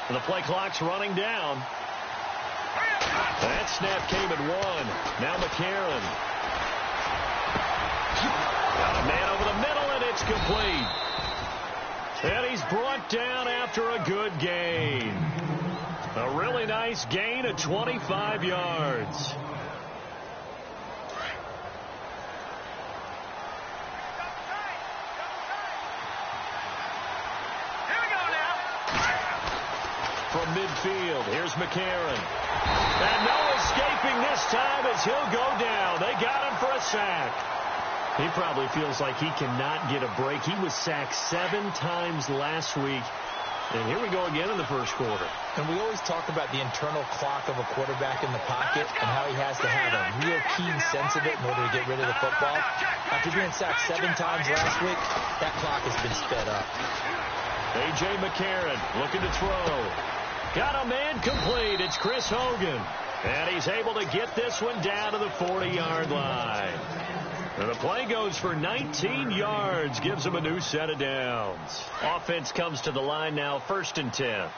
The play clock's running down. That snap came at 1. Now McCarron. Got a man over the middle, and it's complete. And he's brought down after a good gain. A really nice gain of 25 yards. From midfield, here's McCarron. And no escaping this time as he'll go down. They got him for a sack. He probably feels like he cannot get a break. He was sacked 7 times last week. And here we go again in the first quarter. And we always talk about the internal clock of a quarterback in the pocket and how he has to have a real keen sense of it in order to get rid of the football. After being sacked 7 times last week, that clock has been sped up. A.J. McCarron looking to throw. Got a man complete. It's Chris Hogan. And he's able to get this one down to the 40-yard line. And the play goes for 19 yards. Gives him a new set of downs. Offense comes to the line now, 1st and 10.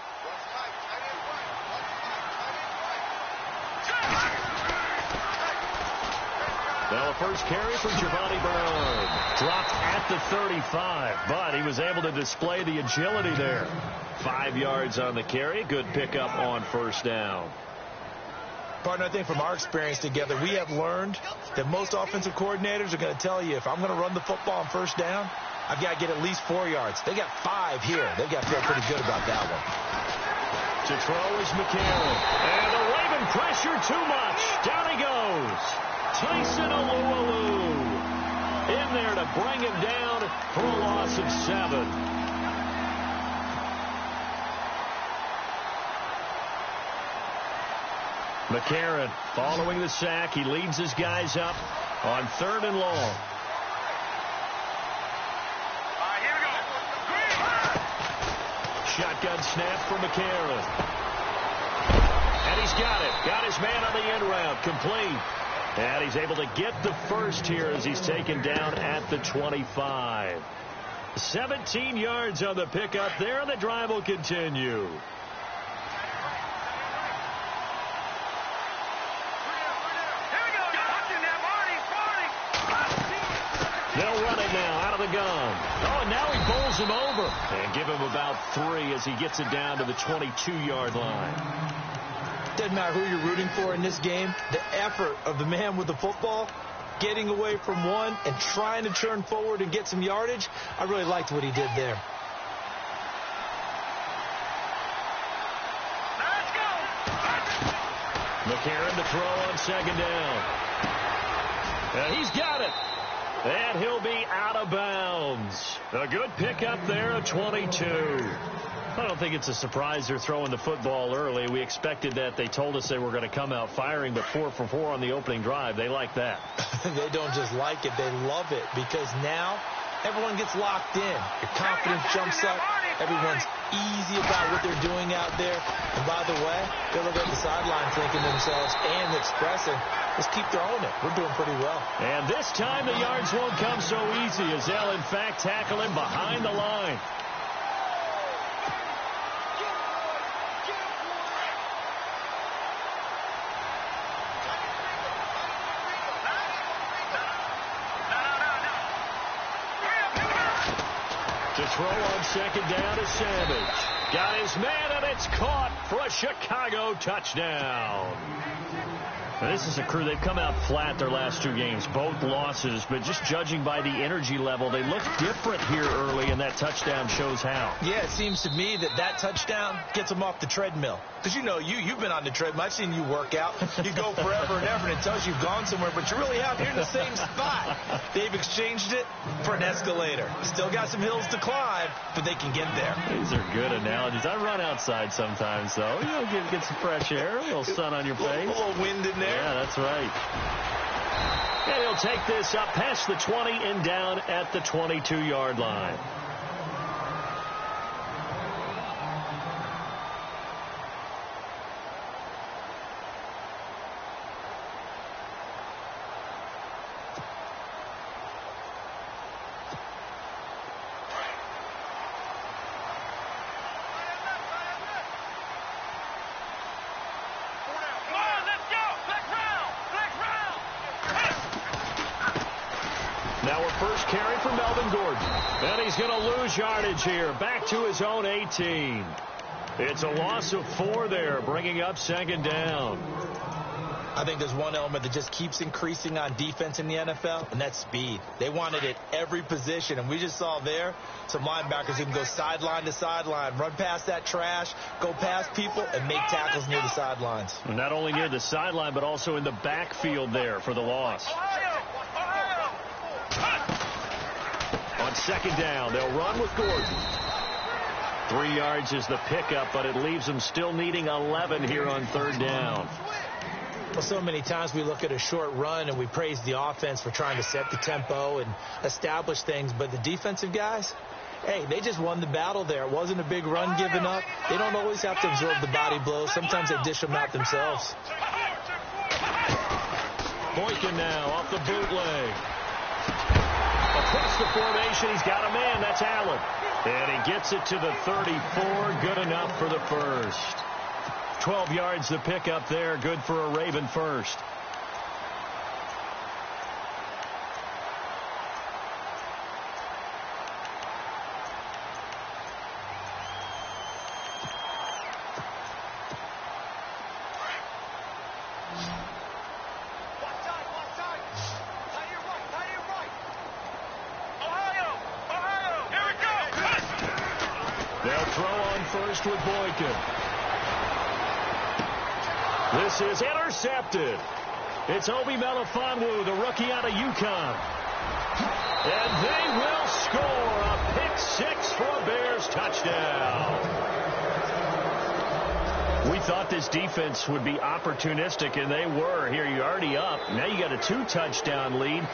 Now the first carry for Giovanni Bernard. Dropped at the 35, but he was able to display the agility there. 5 yards on the carry. Good pickup on 1st down. Partner, I think from our experience together, we have learned that most offensive coordinators are going to tell you, if I'm going to run the football on 1st down, I've got to get at least 4 yards. They got 5 here. They've got to feel pretty good about that one. To throw is McCarron. And the Raven pressure too much. Down he goes. Tyson Alualu in there to bring him down for a loss of 7. McCarron following the sack. He leads his guys up on 3rd and long. Here we go. Shotgun snap for McCarron. And he's got it. Got his man on the end route. Complete. And he's able to get the first here as he's taken down at the 25. 17 yards on the pickup there, and the drive will continue. They'll run it now out of the gun. Oh, and now he bowls him over. And give him about 3 as he gets it down to the 22-yard line. Doesn't matter who you're rooting for in this game. The effort of the man with the football, getting away from one and trying to turn forward and get some yardage, I really liked what he did there. Let's go. McCarron to throw on 2nd down. And he's got it. And he'll be out of bounds. A good pickup there at 22. I don't think it's a surprise they're throwing the football early. We expected that. They told us they were going to come out firing, but 4 for 4 on the opening drive. They like that. They don't just like it. They love it because now everyone gets locked in. Your confidence jumps up. Everyone's easy about what they're doing out there. And by the way, they're looking at the sideline thinking to themselves and expressing, let's keep throwing it. We're doing pretty well. And this time the yards won't come so easy as they'll, in fact, tackle him behind the line. To throw on 2nd down is Savage. Got his man, and it's caught for a Chicago touchdown. Now, this is a crew. They've come out flat their last 2 games, both losses, but just judging by the energy level, they look different here early, and that touchdown shows how. Yeah, it seems to me that touchdown gets them off the treadmill. Because you know, you've been on the treadmill. I've seen you work out. You go forever and ever, and it tells you've gone somewhere, but you're really out here in the same spot. They've exchanged it for an escalator. Still got some hills to climb, but they can get there. These are good analogies. I run outside sometimes, though. You know, get some fresh air, a little sun on your face. A little wind in there. Yeah, that's right. And he'll take this up past the 20 and down at the 22-yard line. Now a first carry for Melvin Gordon. And he's going to lose yardage here. Back to his own 18. It's a loss of 4 there, bringing up second down. I think there's one element that just keeps increasing on defense in the NFL, and that's speed. They want it at every position, and we just saw there some linebackers who can go sideline to sideline, run past that trash, go past people, and make tackles near the sidelines. Not only near the sideline, but also in the backfield there for the loss. On second down, they'll run with Gordon. 3 yards is the pickup, but it leaves them still needing 11 here on third down. Well, so many times we look at a short run and we praise the offense for trying to set the tempo and establish things, but the defensive guys, hey, they just won the battle there. It wasn't a big run given up. They don't always have to absorb the body blows. Sometimes they dish them out themselves. Boykin now off the bootleg. Across the formation, he's got a man. That's Allen. And he gets it to the 34. Good enough for the first. 12 yards the pickup there. Good for a Raven first. They'll throw on first with Boykin. This is intercepted. It's Obi Melifonwu, the rookie out of UConn. And they will score a pick-6 for a Bears touchdown. We thought this defense would be opportunistic, and they were. Here, you're already up. Now you got a 2-touchdown lead.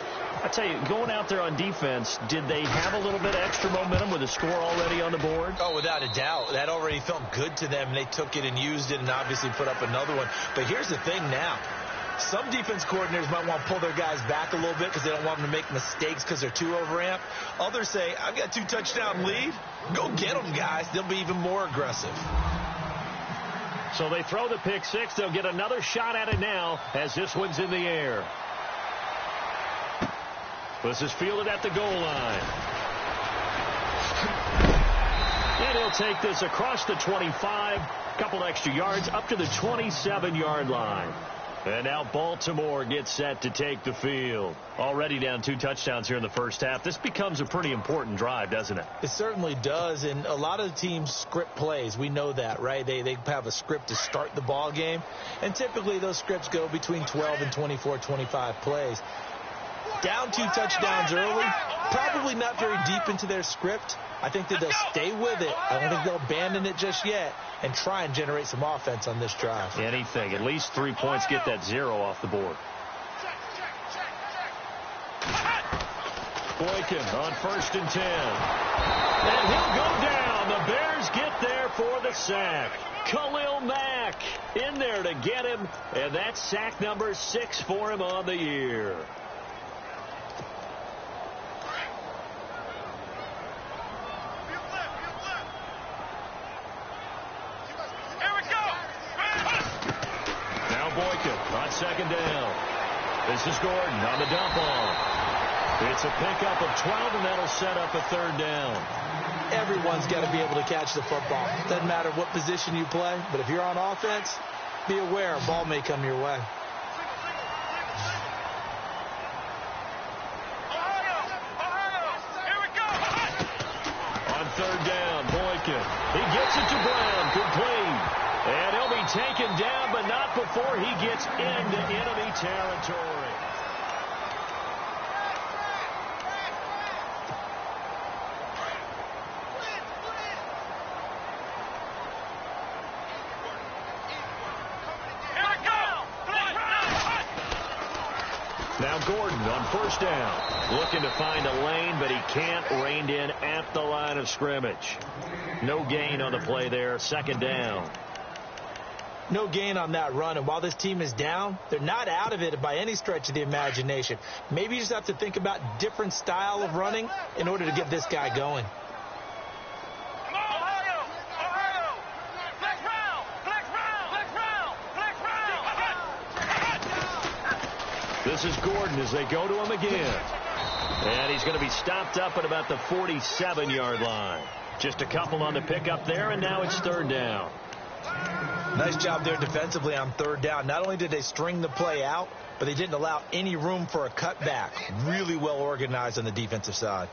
I tell you, going out there on defense, did they have a little bit of extra momentum with a score already on the board? Oh, without a doubt. That already felt good to them. They took it and used it and obviously put up another one. But here's the thing now. Some defense coordinators might want to pull their guys back a little bit because they don't want them to make mistakes because they're too overamped. Others say, I've got a 2-touchdown lead. Go get them, guys. They'll be even more aggressive. So they throw the pick-6. They'll get another shot at it now as this one's in the air. This is fielded at the goal line. And he'll take this across the 25. Couple extra yards up to the 27-yard line. And now Baltimore gets set to take the field. Already down 2 touchdowns here in the first half. This becomes a pretty important drive, doesn't it? It certainly does, and a lot of the teams script plays. We know that, right? They have a script to start the ball game, and typically those scripts go between 12 and 24, 25 plays. Down 2 touchdowns early, probably not very deep into their script. I think that they'll stay with it. I don't think they'll abandon it just yet and try and generate some offense on this drive. Anything. At least 3 points, get that 0 off the board. Boykin on 1st and 10. And he'll go down. The Bears get there for the sack. Khalil Mack in there to get him. And that's sack number 6 for him on the year. Boykin on 2nd down. This is Gordon on the dump off. It's a pickup of 12, and that'll set up a 3rd down. Everyone's got to be able to catch the football. Doesn't matter what position you play, but if you're on offense, be aware a ball may come your way. On 3rd down, Boykin. He gets it to Brown, complete. And he'll be taken down, but not before he gets into enemy territory. Now Gordon on 1st down. Looking to find a lane, but he can't. Reined in at the line of scrimmage. No gain on the play there. 2nd down. No gain on that run, and while this team is down, they're not out of it by any stretch of the imagination. Maybe you just have to think about different style of running in order to get this guy going. This is Gordon as they go to him again. And he's going to be stopped up at about the 47-yard line. Just a couple on the pickup there, and now it's third down. Nice job there defensively on third down. Not only did they string the play out, but they didn't allow any room for a cutback. Really well organized on the defensive side.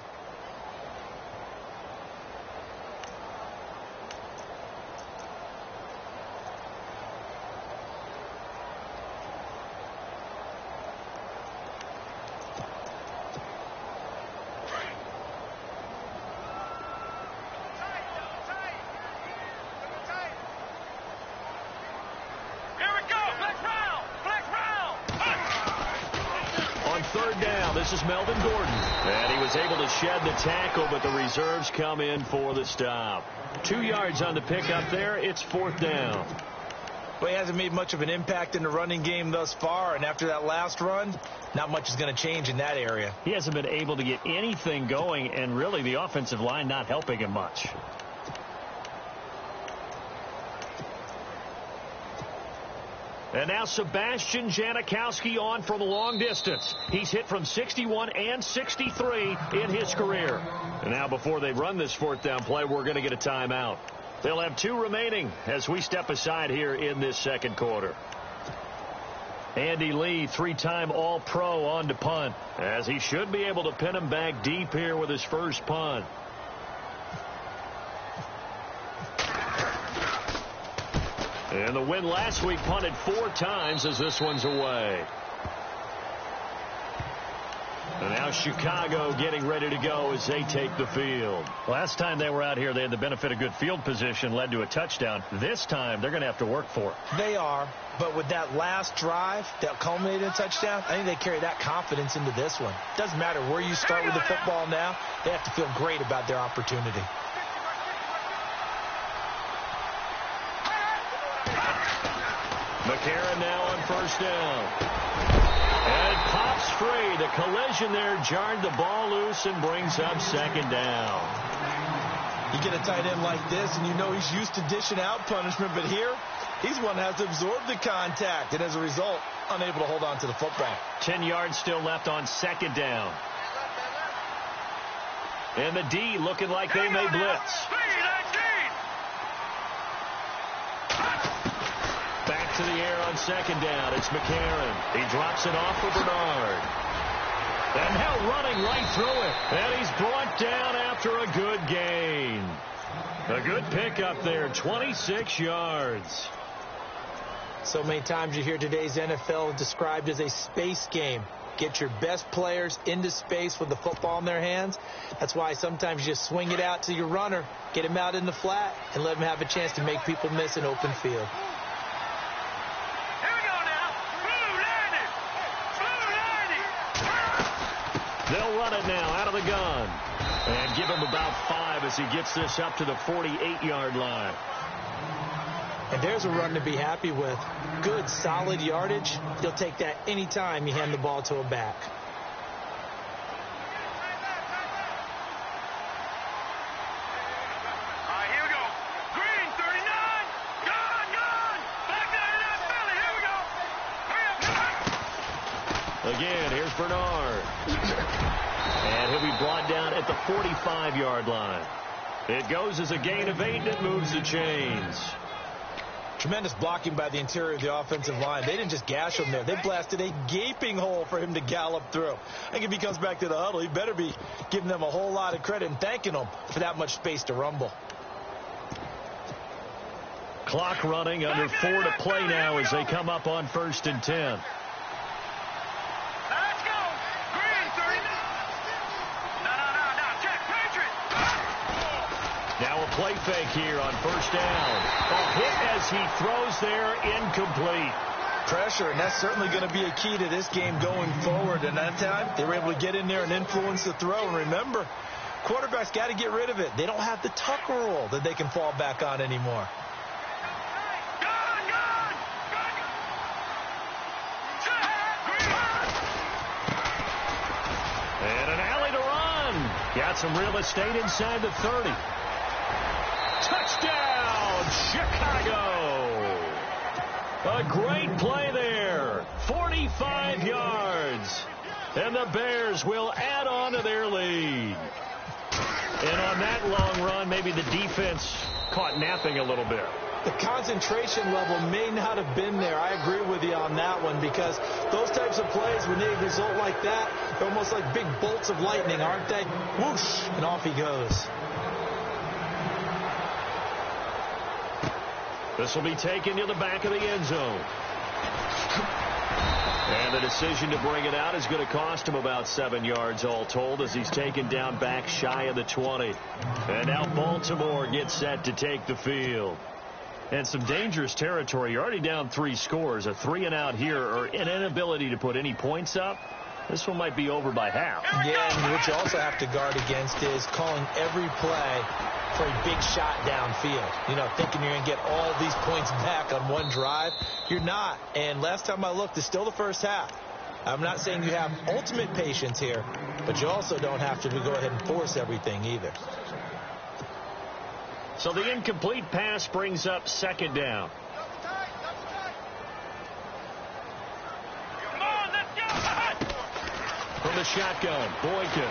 This is Melvin Gordon. And he was able to shed the tackle, but the reserves come in for the stop. 2 yards on the pickup there. It's fourth down. Well, he hasn't made much of an impact in the running game thus far, and after that last run, not much is going to change in that area. He hasn't been able to get anything going, and really the offensive line not helping him much. And now Sebastian Janikowski on from a long distance. He's hit from 61 and 63 in his career. And now before they run this fourth down play, we're going to get a timeout. They'll have 2 remaining as we step aside here in this second quarter. Andy Lee, 3-time All-Pro on to punt, as he should be able to pin him back deep here with his first punt. And the win last week punted 4 times as this one's away. And now Chicago getting ready to go as they take the field. Last time they were out here, they had the benefit of good field position, led to a touchdown. This time, they're going to have to work for it. They are, but with that last drive that culminated in a touchdown, I think they carry that confidence into this one. Doesn't matter where you start with the football now, they have to feel great about their opportunity. McCarron now on first down. And it pops free. The collision there jarred the ball loose and brings up second down. You get a tight end like this, and you know he's used to dishing out punishment, but here, he's one that has to absorb the contact, and as a result, unable to hold on to the football. 10 yards still left on second down. And the D looking like they may blitz. Back to the air on second down. It's McCarron. He drops it off for Bernard. And now running right through it. And he's brought down after a good gain. A good pickup there, 26 yards. So many times you hear today's NFL described as a space game. Get your best players into space with the football in their hands. That's why sometimes you just swing it out to your runner, get him out in the flat, and let him have a chance to make people miss an open field. They'll run it now out of the gun. And give him about 5 as he gets this up to the 48-yard line. And there's a run to be happy with. Good, solid yardage. You'll take that anytime you hand the ball to a back. All right, here we go. Green, 39. Gone. Back there in that belly. Here we go. Hurry up. Again, here's Bernard. And he'll be brought down at the 45-yard line. It goes as a gain of 8, and it moves the chains. Tremendous blocking by the interior of the offensive line. They didn't just gash him there. They blasted a gaping hole for him to gallop through. I think if he comes back to the huddle, he better be giving them a whole lot of credit and thanking them for that much space to rumble. Clock running, under 4 to play now as they come up on 1st and 10. Let's go. Green, 39. No. Check. Patriot. Now a play fake here on first down. A hit as he throws there, incomplete. Pressure, and that's certainly going to be a key to this game going forward. And that time, they were able to get in there and influence the throw. And remember, quarterbacks got to get rid of it. They don't have the Tucker rule that they can fall back on anymore. And an alley to run. Got some real estate inside the 30. Touchdown, Chicago. A great play there. 45 yards. And the Bears will add on to their lead. And on that long run, maybe the defense caught napping a little bit. The concentration level may not have been there. I agree with you on that one, because those types of plays, when they result like that, they're almost like big bolts of lightning, aren't they? Whoosh, and off he goes. This will be taken to the back of the end zone. And the decision to bring it out is going to cost him about 7 yards all told, as he's taken down back shy of the 20. And now Baltimore gets set to take the field. And some dangerous territory. You're already down 3 scores. A 3-and-out here, or an inability to put any points up. This one might be over by half. Yeah, and what you also have to guard against is calling every play for a big shot downfield. You know, thinking you're going to get all these points back on one drive. You're not. And last time I looked, it's still the first half. I'm not saying you have ultimate patience here, but you also don't have to go ahead and force everything either. So the incomplete pass brings up 2nd down. Come on, let's go! From the shotgun, Boykin.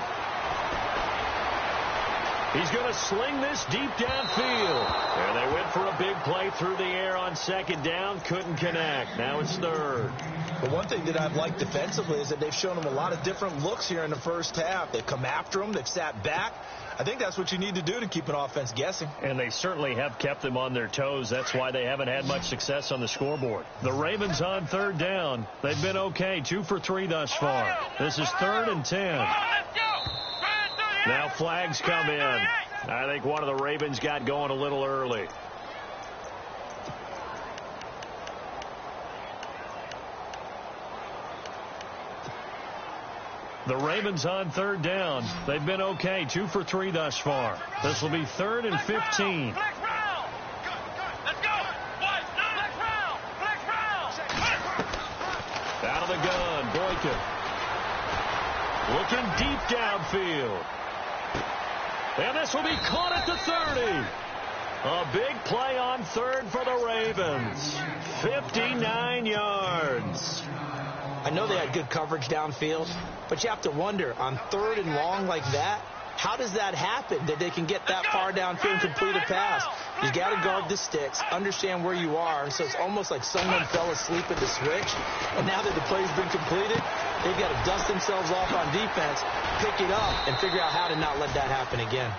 He's going to sling this deep downfield. And they went for a big play through the air on 2nd down. Couldn't connect. Now it's 3rd. But one thing that I've liked defensively is that they've shown them a lot of different looks here in the first half. They've come after them. They've sat back. I think that's what you need to do to keep an offense guessing. And they certainly have kept them on their toes. That's why they haven't had much success on the scoreboard. The Ravens on 3rd down. They've been okay. 2 for 3 thus far. This is 3rd and 10. Now flags come in. I think one of the Ravens got going a little early. The Ravens on 3rd down. They've been okay. 2 for 3 thus far. This will be 3rd and 15. Out of the gun, Boykin. Looking deep downfield. And this will be caught at the 30. A big play on 3rd for the Ravens. 59 yards. I know they had good coverage downfield, but you have to wonder, on 3rd and long like that, how does that happen, that they can get that far downfield and complete a pass? You got to guard the sticks, understand where you are, so it's almost like someone fell asleep at the switch, and now that the play's been completed, they've got to dust themselves off on defense, pick it up, and figure out how to not let that happen again.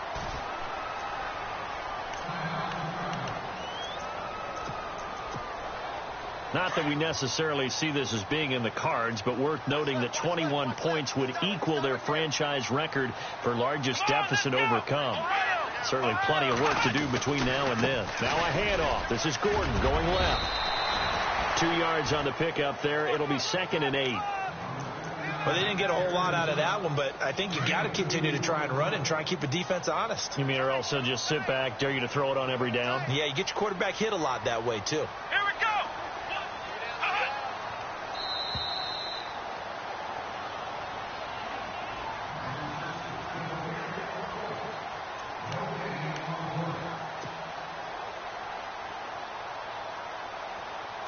Not that we necessarily see this as being in the cards, but worth noting that 21 points would equal their franchise record for largest deficit overcome. Certainly plenty of work to do between now and then. Now a handoff. This is Gordon going left. 2 yards on the pickup there. It'll be 2nd and 8. Well, they didn't get a whole lot out of that one, but I think you got to continue to try and run it and try and keep the defense honest. You mean, or else they'll just sit back, dare you to throw it on every down? Yeah, you get your quarterback hit a lot that way, too. Here we go!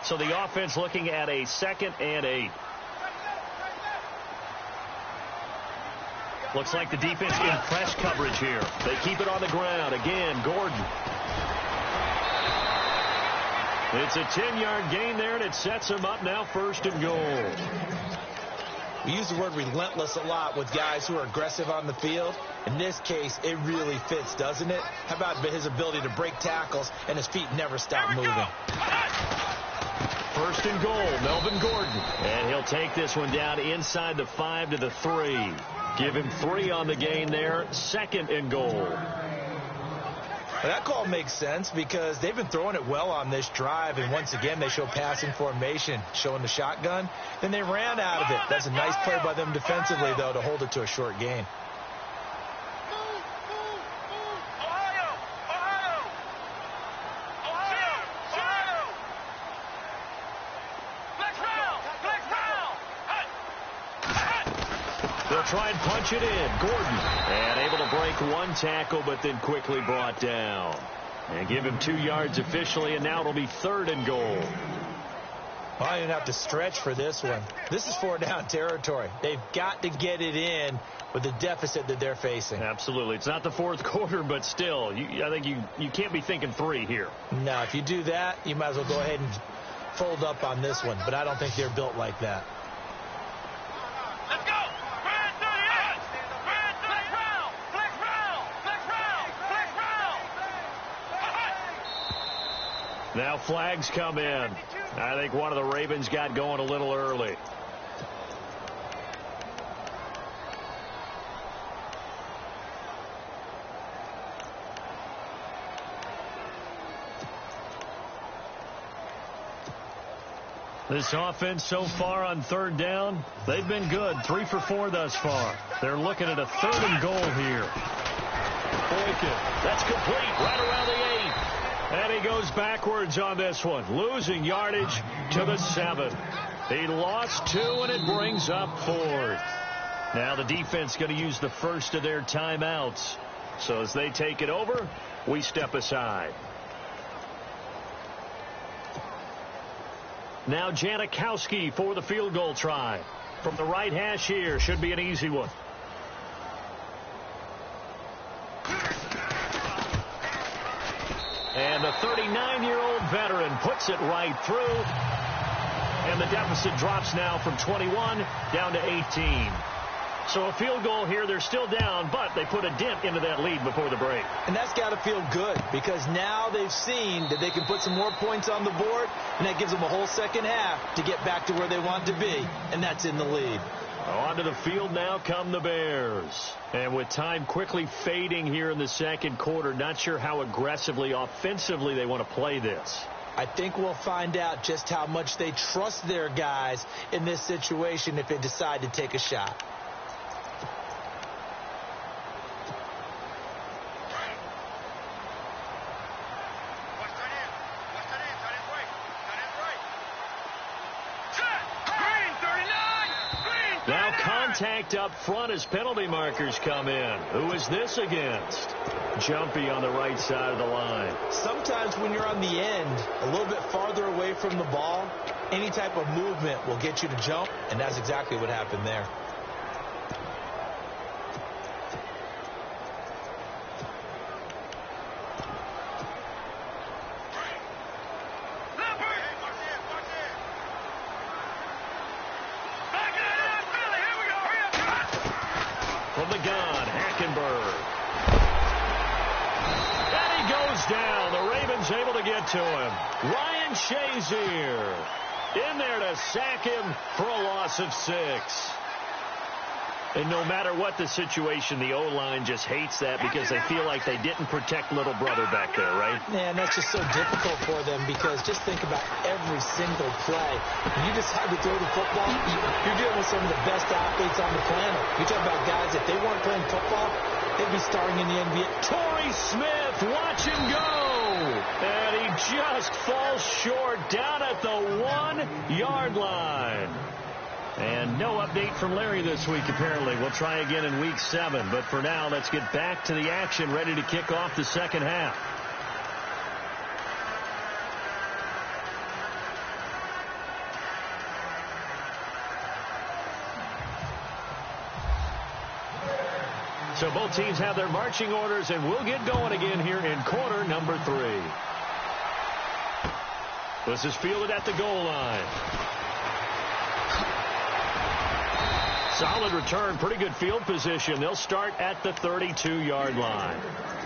So the offense looking at a 2nd and 8. Looks like the defense in press coverage here. They keep it on the ground. Again, Gordon. It's a 10-yard gain there, and it sets them up now 1st and goal. We use the word relentless a lot with guys who are aggressive on the field. In this case, it really fits, doesn't it? How about his ability to break tackles and his feet never stop moving? 1st and goal, Melvin Gordon. And he'll take this one down inside the 5 to the 3. Give him 3 on the gain there. 2nd and goal. Well, that call makes sense because they've been throwing it well on this drive, and once again they show passing formation, showing the shotgun. Then they ran out of it. That's a nice play by them defensively, though, to hold it to a short gain. They'll try and punch it in. Gordon, and able to break one tackle, but then quickly brought down. And give him 2 yards officially, and now it'll be 3rd and goal. Well, I didn't have to stretch for this one. This is 4-down territory. They've got to get it in with the deficit that they're facing. Absolutely. It's not the fourth quarter, but still, I think you can't be thinking 3 here. No, if you do that, you might as well go ahead and fold up on this one, but I don't think they're built like that. Let's go! Grand 38! Grand flex round! Flex round! Flex round! Flex round! Now flags come in. I think one of the Ravens got going a little early. This offense so far on 3rd down, they've been good. 3 for 4 thus far. They're looking at a 3rd and goal here. Boykin, that's complete right around the 8. And he goes backwards on this one, losing yardage to the 7. He lost 2, and it brings up 4th. Now the defense going to use the first of their timeouts. So as they take it over, we step aside. Now Janikowski for the field goal try. From the right hash here, should be an easy one. And the 39-year-old veteran puts it right through. And the deficit drops now from 21 down to 18. So a field goal here, they're still down, but they put a dent into that lead before the break. And that's got to feel good because now they've seen that they can put some more points on the board, and that gives them a whole second half to get back to where they want to be, and that's in the lead. Onto the field now come the Bears. And with time quickly fading here in the second quarter, not sure how aggressively, offensively they want to play this. I think we'll find out just how much they trust their guys in this situation if they decide to take a shot. Contact up front as penalty markers come in. Who is this against? Jumpy on the right side of the line. Sometimes when you're on the end, a little bit farther away from the ball, any type of movement will get you to jump, and that's exactly what happened there. From the gun, Hackenberg. And he goes down. The Ravens able to get to him. Ryan Shazier in there to sack him for a loss of 6. And no matter what the situation, the O-line just hates that because they feel like they didn't protect little brother back there, right? Man, that's just so difficult for them because just think about every single play. When you decide to throw the football, you're dealing with some of the best athletes on the planet. You talk about guys, if they weren't playing football, they'd be starring in the NBA. Torrey Smith, watch him go! And he just falls short down at the 1-yard line. And no update from Larry this week, apparently. We'll try again in week 7. But for now, let's get back to the action, ready to kick off the second half. So both teams have their marching orders, and we'll get going again here in quarter number 3. This is fielded at the goal line. Solid return, pretty good field position. They'll start at the 32-yard line.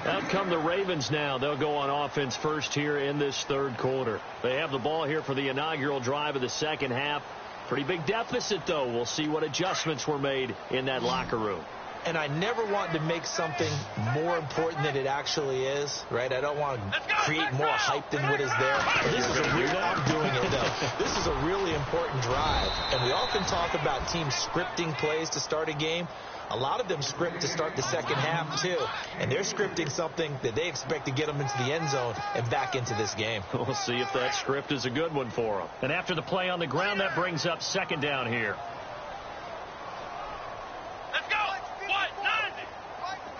Out come the Ravens now. They'll go on offense first here in this third quarter. They have the ball here for the inaugural drive of the second half. Pretty big deficit, though. We'll see what adjustments were made in that locker room. And I never want to make something more important than it actually is, right? I don't want to create more hype than what is there. I'm doing it, though. This is a really important drive. And we often talk about teams scripting plays to start a game. A lot of them script to start the second half, too. And they're scripting something that they expect to get them into the end zone and back into this game. We'll see if that script is a good one for them. And after the play on the ground, that brings up second down here.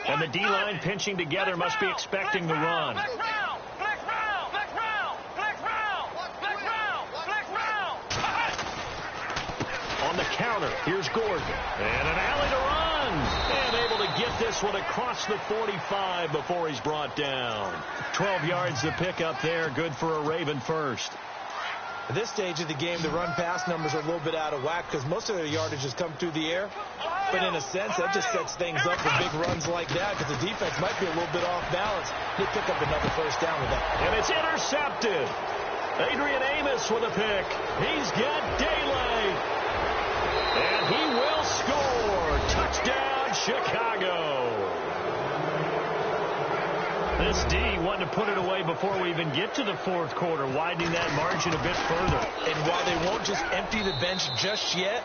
And the D-line pinching together must be expecting the run. On the counter, here's Gordon. And an alley to run. And able to get this one across the 45 before he's brought down. 12 yards to pick up there. Good for a Raven first. At this stage of the game, the run-pass numbers are a little bit out of whack because most of their yardage has come through the air. But in a sense, that just sets things up for big runs like that because the defense might be a little bit off balance. They pick up another first down with that. And it's intercepted. Adrian Amos with a pick. He's got daylight. And he will score. Touchdown, Chicago. This D wanted to put it away before we even get to the fourth quarter, widening that margin a bit further. And while they won't just empty the bench just yet,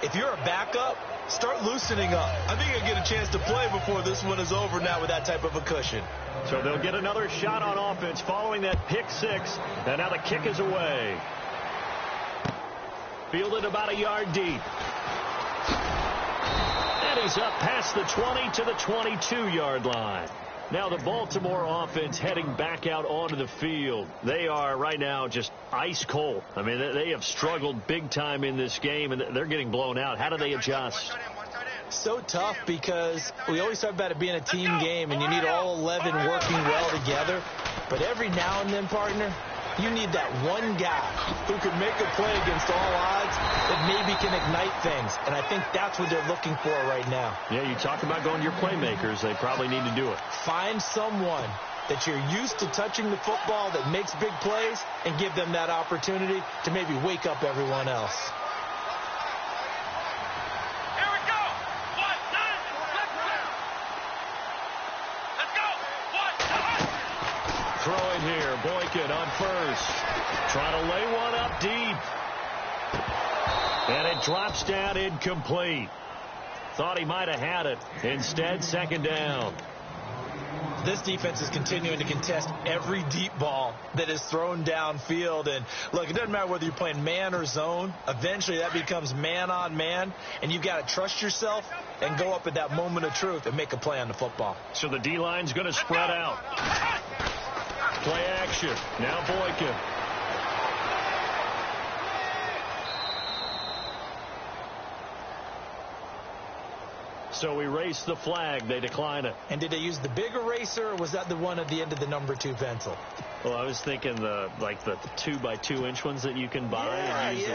if you're a backup, start loosening up. I think you'll get a chance to play before this one is over now with that type of a cushion. So they'll get another shot on offense following that pick six. And now the kick is away. Fielded about a yard deep. And he's up past the 20 to the 22-yard line. Now the Baltimore offense heading back out onto the field. They are right now just ice cold. I mean, they have struggled big time in this game, and they're getting blown out. How do they adjust? So tough because we always talk about it being a team game, and you need all 11 working well together. But every now and then, partner, you need that one guy who can make a play against all odds that maybe can ignite things. And I think that's what they're looking for right now. Yeah, you talk about going to your playmakers. They probably need to do it. Find someone that you're used to touching the football that makes big plays and give them that opportunity to maybe wake up everyone else. Here we go. 1, 9, let's go. 1, 9. Throw it here. Boykin on first. Trying to lay one up deep. And it drops down incomplete. Thought he might have had it. Instead, second down. This defense is continuing to contest every deep ball that is thrown downfield. And, look, it doesn't matter whether you're playing man or zone. Eventually, that becomes man on man. And you've got to trust yourself and go up at that moment of truth and make a play on the football. So the D-line's going to spread out. Play action. Now Boykin. So we race the flag. They decline it. And did they use the big eraser, or was that the one at the end of the number 2 pencil? Well, I was thinking the 2x2-inch ones that you can buy and use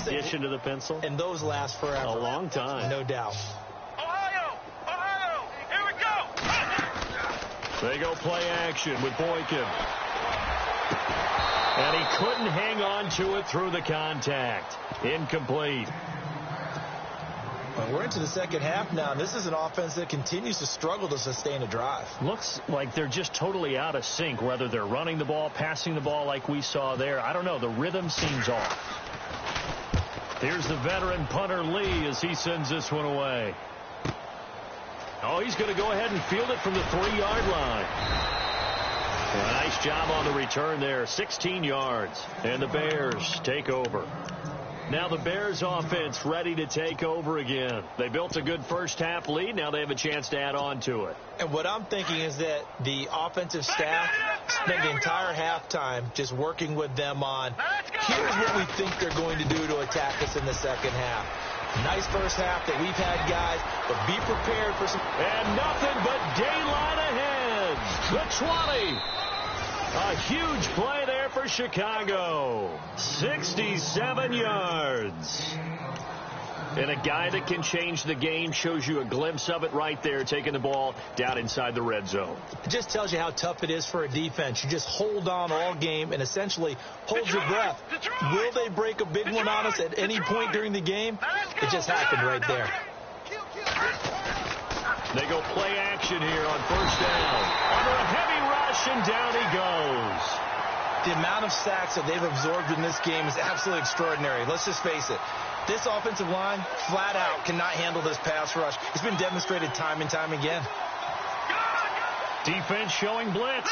in addition to the pencil. And those last forever. A long time. No doubt. Ohio, here we go. They go play action with Boykin. And he couldn't hang on to it through the contact. Incomplete. Well, we're into the second half now, and this is an offense that continues to struggle to sustain a drive. Looks like they're just totally out of sync, whether they're running the ball, passing the ball like we saw there. I don't know. The rhythm seems off. Here's the veteran punter Lee as he sends this one away. Oh, he's going to go ahead and field it from the 3-yard line. A nice job on the return there. 16 yards. And the Bears take over. Now the Bears offense ready to take over again. They built a good first half lead. Now they have a chance to add on to it. And what I'm thinking is that the offensive staff spent the entire halftime just working with them on, here's what we think they're going to do to attack us in the second half. Nice first half that we've had, guys, but be prepared for some... And nothing but daylight ahead. The 20. A huge play there for Chicago. 67 yards. And a guy that can change the game, shows you a glimpse of it right there, taking the ball down inside the red zone. It just tells you how tough it is for a defense. You just hold on all game and essentially hold your breath. Will they break a big one on us at any point during the game? It just happened right there. They go play action here on first down. Under a heavy rush, and down he goes. The amount of sacks that they've absorbed in this game is absolutely extraordinary. Let's just face it. This offensive line, flat out, cannot handle this pass rush. It's been demonstrated time and time again. Defense showing blitz.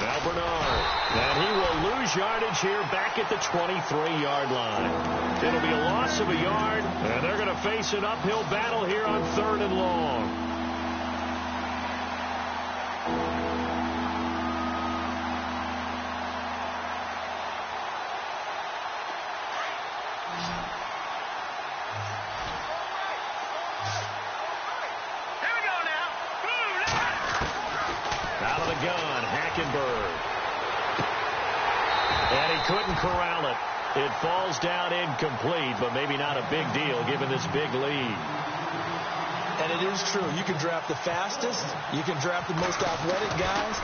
Now Bernard. And he will lose yardage here back at the 23-yard line. It'll be a loss of a yard, and they're going to face an uphill battle here on 3rd and long. Hackenberg. And he couldn't corral it. It falls down incomplete, but maybe not a big deal given this big lead. And it is true. You can draft the fastest. You can draft the most athletic guys.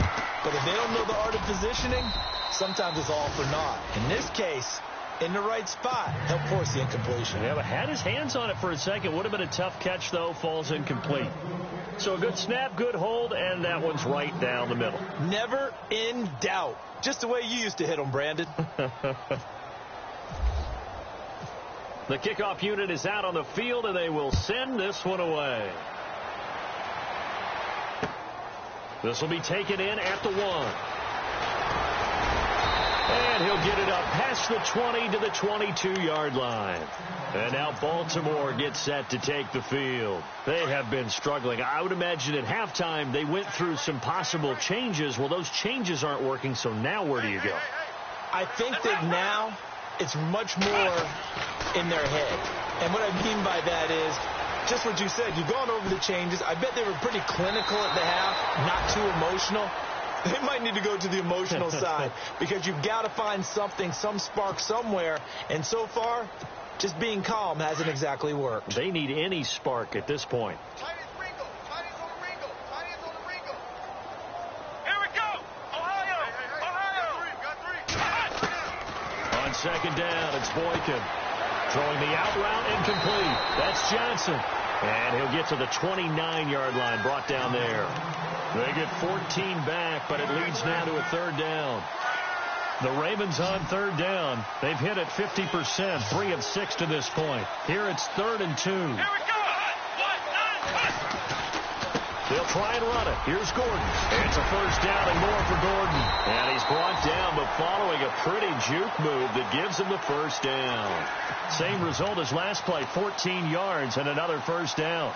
But if they don't know the art of positioning, sometimes it's all for naught. In this case, in the right spot, helped force the incompletion. Yeah, but had his hands on it for a second. Would have been a tough catch, though. Falls incomplete. So a good snap, good hold, and that one's right down the middle. Never in doubt. Just the way you used to hit them, Brandon. The kickoff unit is out on the field, and they will send this one away. This will be taken in at the 1. And he'll get it up past the 20 to the 22-yard line. And now Baltimore gets set to take the field. They have been struggling. I would imagine at halftime they went through some possible changes. Well, those changes aren't working, so now where do you go? I think that now it's much more in their head. And what I mean by that is just what you said. You've gone over the changes. I bet they were pretty clinical at the half, not too emotional. They might need to go to the emotional side because you've got to find something, some spark somewhere. And so far, just being calm hasn't exactly worked. They need any spark at this point. Here we go. Ohio. On second down, it's Boykin. Throwing the out route incomplete. That's Johnson. And he'll get to the 29-yard line, brought down there. They get 14 back, but it leads now to a third down. The Ravens on third down. They've hit it 50%, 3 of 6 to this point. Here it's 3rd and 2. Here we go. They'll try and run it. Here's Gordon. It's a first down and more for Gordon. And he's brought down, but following a pretty juke move that gives him the first down. Same result as last play, 14 yards and another first down.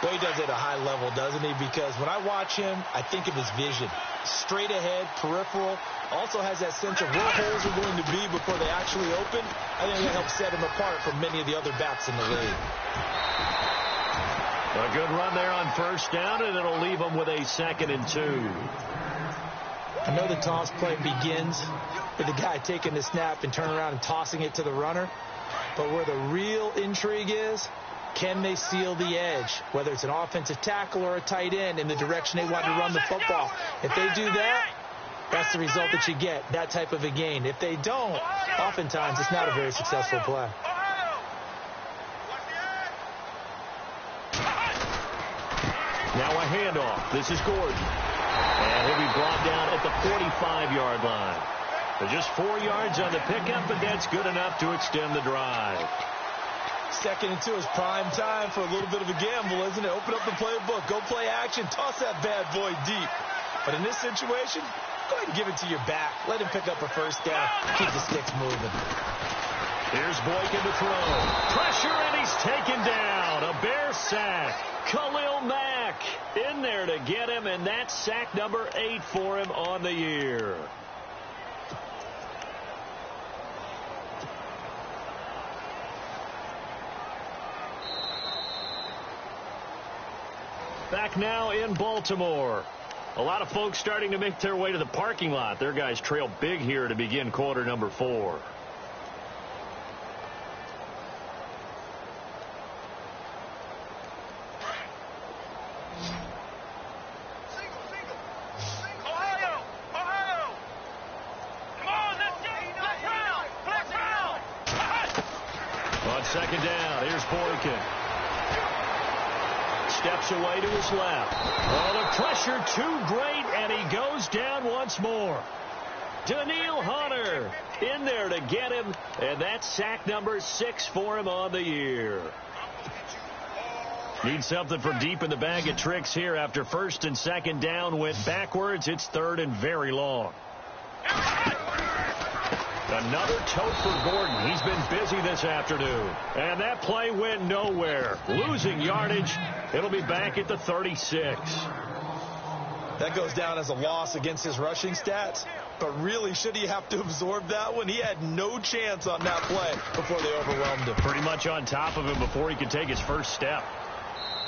Well, he does it at a high level, doesn't he? Because when I watch him, I think of his vision. Straight ahead, peripheral. Also has that sense of where holes are going to be before they actually open. I think that helps set him apart from many of the other backs in the league. A good run there on first down, and it'll leave them with a 2nd and 2. I know the toss play begins with the guy taking the snap and turning around and tossing it to the runner. But where the real intrigue is, can they seal the edge, whether it's an offensive tackle or a tight end, in the direction they want to run the football? If they do that, that's the result that you get, that type of a gain. If they don't, oftentimes it's not a very successful play. Now a handoff. This is Gordon. And he'll be brought down at the 45-yard line. But just 4 yards on the pickup, but that's good enough to extend the drive. 2nd and 2 is prime time for a little bit of a gamble, isn't it? Open up the playbook. Go play action. Toss that bad boy deep. But in this situation, go ahead and give it to your back. Let him pick up a first down. Keep the sticks moving. Here's Boykin to throw. Pressure, and he's taken down. A Bear sack. Khalil Mack in there to get him, and that's sack number 8 for him on the year. Back now in Baltimore. A lot of folks starting to make their way to the parking lot. Their guys trail big here to begin quarter number 4. On second down, here's Boykin. Steps away to his left. Oh, the pressure too great, and he goes down once more. Daniil Hunter in there to get him, and that's sack number 6 for him on the year. Need something from deep in the bag of tricks here after 1st and 2nd down went backwards. It's 3rd and very long. Another tote for Gordon. He's been busy this afternoon. And that play went nowhere. Losing yardage. It'll be back at the 36. That goes down as a loss against his rushing stats. But really, should he have to absorb that one? He had no chance on that play before they overwhelmed him. Pretty much on top of him before he could take his first step.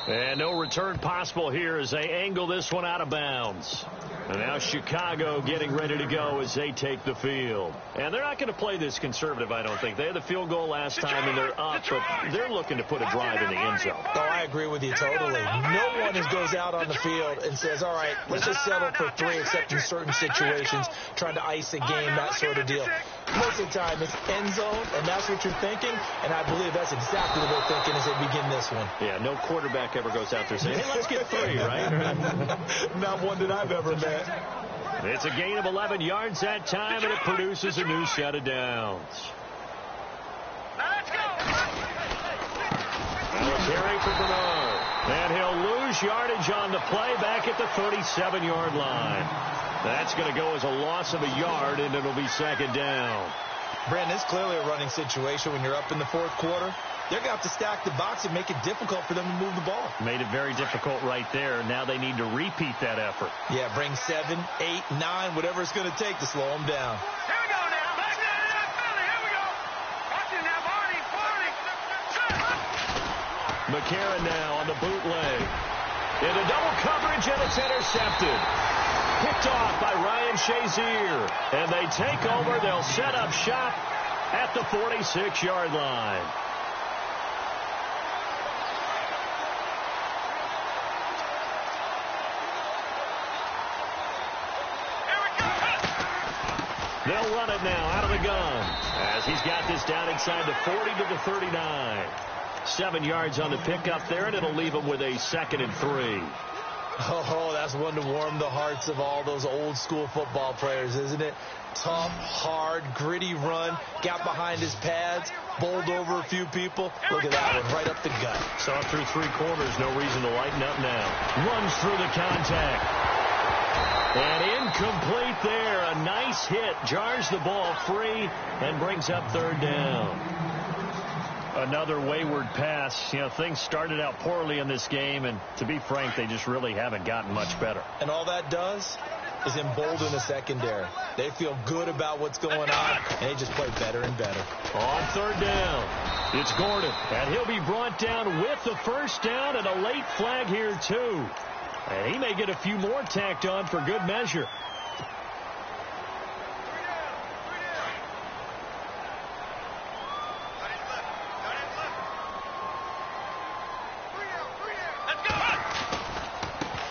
And no return possible here as they angle this one out of bounds. And now Chicago getting ready to go as they take the field. And they're not going to play this conservative, I don't think. They had the field goal last time, and they're up, but they're looking to put a drive in the end zone. Oh, I agree with you totally. No one goes out on the field and says, all right, let's just settle for 3, except in certain situations, trying to ice a game, that sort of deal. Most of the time, it's end zone, and that's what you're thinking, and I believe that's exactly what they're thinking as they begin this one. Yeah, no quarterback ever goes out there saying, hey, let's get 3, right? Not one that I've ever met. It's a gain of 11 yards that time, and it produces a new set of downs. Let's go. Now a carry for Bernard. And he'll lose yardage on the play back at the 37-yard line. That's going to go as a loss of a yard, and it'll be second down. Brandon, it's clearly a running situation when you're up in the fourth quarter. They're going to have to stack the box and make it difficult for them to move the ball. Made it very difficult right there. Now they need to repeat that effort. Yeah, bring 7, 8, 9, whatever it's going to take to slow them down. Here we go now. Back down to that Philly. Here we go. Watch it now, Barney. McCarron now on the bootleg. Into double coverage, and it's intercepted. Picked off by Ryan Shazier. And they take over. They'll set up shop at the 46-yard line. They'll run it now out of the gun as he's got this down inside the 40 to the 39. 7 yards on the pickup there, and it'll leave him with a 2nd and 3. Oh, that's one to warm the hearts of all those old school football players, isn't it? Tough, hard, gritty run, got behind his pads, bowled over a few people. Look at that one, right up the gut. Saw it through 3 quarters, no reason to lighten up now. Runs through the contact. And incomplete there. A nice hit. Jars the ball free and brings up 3rd down. Another wayward pass. You know, things started out poorly in this game, and to be frank, they just really haven't gotten much better. And all that does is embolden the secondary. They feel good about what's going on, and they just play better and better. On 3rd down, it's Gordon, and he'll be brought down with the 1st down and a late flag here, too. And he may get a few more tacked on for good measure.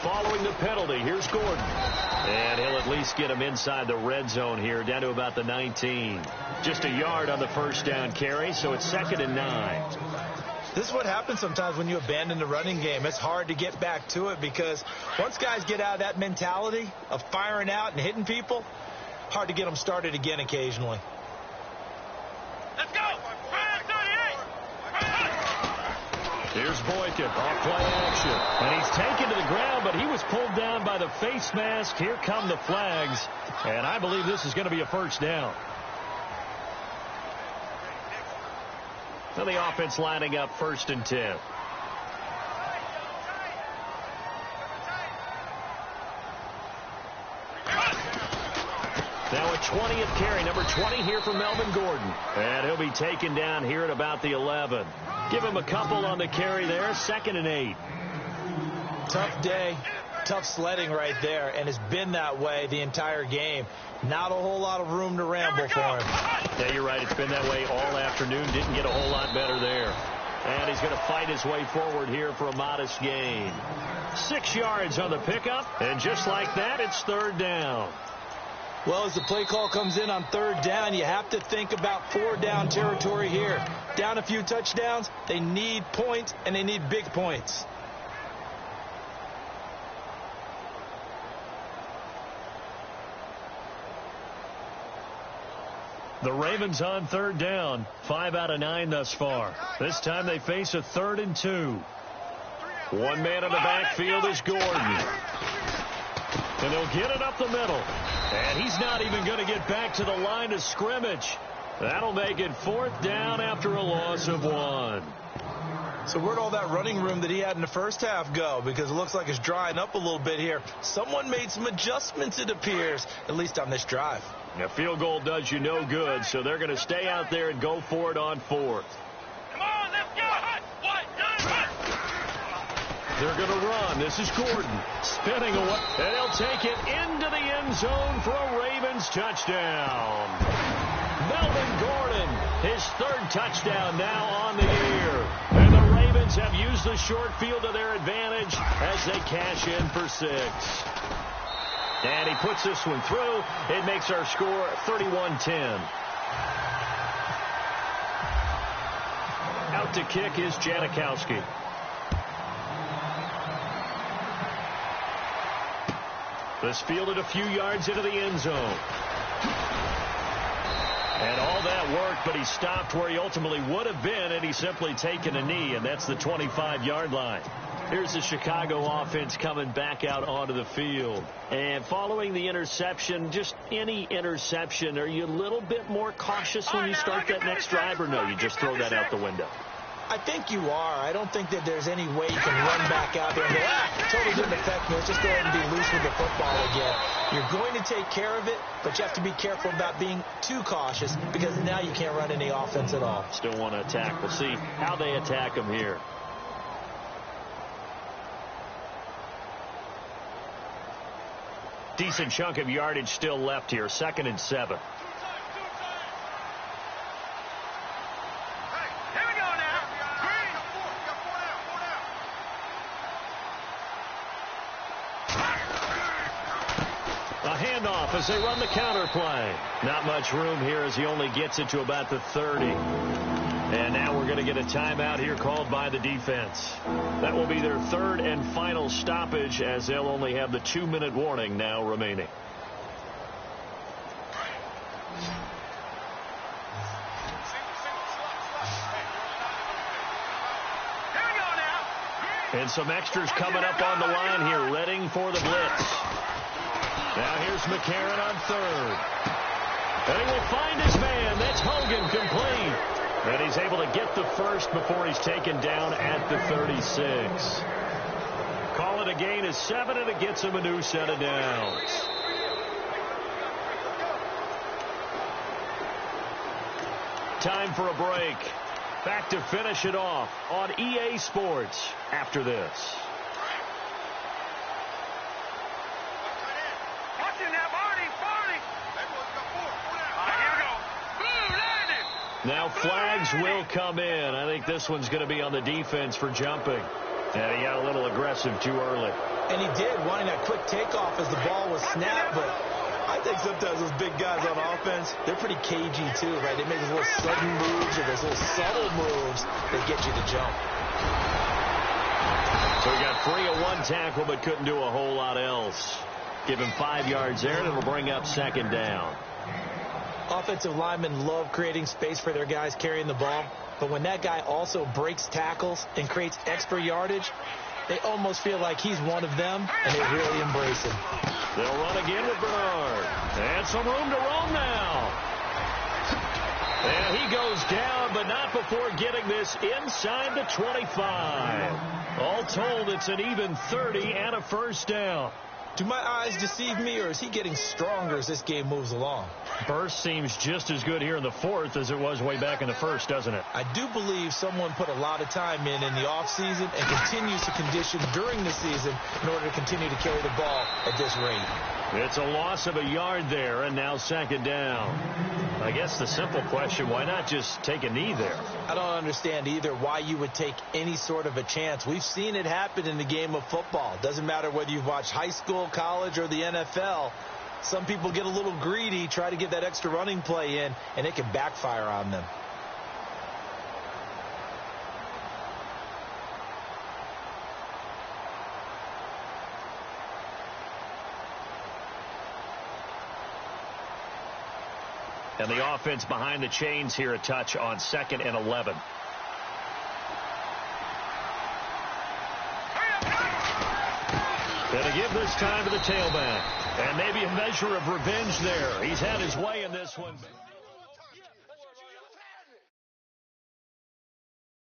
Following the penalty, here's Gordon. And he'll at least get him inside the red zone here, down to about the 19. Just a yard on the 1st down carry, so it's 2nd and 9. This is what happens sometimes when you abandon the running game. It's hard to get back to it because once guys get out of that mentality of firing out and hitting people, hard to get them started again occasionally. Let's go. Here's Boykin off play action. And he's taken to the ground, but he was pulled down by the face mask. Here come the flags. And I believe this is going to be a 1st down. So the offense lining up 1st and 10. Now a 20th carry, number 20 here for Melvin Gordon. And he'll be taken down here at about the 11. Give him a couple on the carry there, 2nd and 8. Tough day, tough sledding right there, and it's been that way the entire game. Not a whole lot of room to ramble for him. Yeah, you're right. It's been that way all afternoon. Didn't get a whole lot better there. And he's going to fight his way forward here for a modest gain. 6 yards on the pickup, and just like that, it's 3rd down. Well, as the play call comes in on 3rd down, you have to think about 4-down territory here. Down a few touchdowns, they need points, and they need big points. The Ravens on 3rd down, 5 out of 9 thus far. This time they face a 3rd and 2. One man in the backfield is Gordon. And they'll get it up the middle. And he's not even going to get back to the line of scrimmage. That'll make it 4th down after a loss of 1. So where'd all that running room that he had in the first half go? Because it looks like it's drying up a little bit here. Someone made some adjustments, it appears, at least on this drive. A field goal does you no good, so they're going to stay out there and go for it on 4th. Come on, let's go. 1, 2, 1. They're going to run. This is Gordon spinning away, and he'll take it into the end zone for a Ravens touchdown. Melvin Gordon, his third touchdown now on the year. And the Ravens have used the short field to their advantage as they cash in for 6. And he puts this one through. It makes our score 31-10. Out to kick is Janikowski. This fielded a few yards into the end zone. And all that worked, but he stopped where he ultimately would have been had he simply taken a knee, and that's the 25-yard line. Here's the Chicago offense coming back out onto the field. And following the interception, just any interception, are you a little bit more cautious when you start that next drive, or no, you just throw that out the window? I think you are. I don't think that there's any way you can run back out there and go, totally didn't affect me. Let's just go ahead and be loose with the football again. You're going to take care of it, but you have to be careful about being too cautious because now you can't run any offense at all. Still want to attack. We'll see how they attack him here. Decent chunk of yardage still left here. 2nd and 7. Handoff as they run the counter play. Not much room here as he only gets it to about the 30. And now we're going to get a timeout here called by the defense. That will be their 3rd and final stoppage as they'll only have the 2-minute warning now remaining. And some extras coming up on the line here, readying for the blitz. Now here's McCarron on 3rd. And he will find his man. That's Hogan, complete. And he's able to get the first before he's taken down at the 36. Call it a gain of 7, and it gets him a new set of downs. Time for a break. Back to finish it off on EA Sports after this. Now flags will come in. I think this one's going to be on the defense for jumping. And he got a little aggressive too early. And he did, wanting that quick takeoff as the ball was snapped. But I think sometimes those big guys on offense, they're pretty cagey too, right? They make those little sudden moves or those little subtle moves that get you to jump. So he got free of one tackle but couldn't do a whole lot else. Give him 5 yards there, and it'll bring up 2nd down. Offensive linemen love creating space for their guys carrying the ball, but when that guy also breaks tackles and creates extra yardage, they almost feel like he's one of them, and they really embrace him. They'll run again with Bernard. And some room to roam now. And he goes down, but not before getting this inside the 25. All told, it's an even 30 and a first down. Do my eyes deceive me, or is he getting stronger as this game moves along? Burst seems just as good here in the 4th as it was way back in the 1st, doesn't it? I do believe someone put a lot of time in the offseason and continues to condition during the season in order to continue to carry the ball at this rate. It's a loss of a yard there, and now 2nd down. I guess the simple question, why not just take a knee there? I don't understand either why you would take any sort of a chance. We've seen it happen in the game of football. Doesn't matter whether you've watched high school, college, or the NFL. Some people get a little greedy, try to get that extra running play in, and it can backfire on them. And the offense behind the chains here a touch on 2nd and 11. Going to give this time to the tailback. And maybe a measure of revenge there. He's had his way in this one.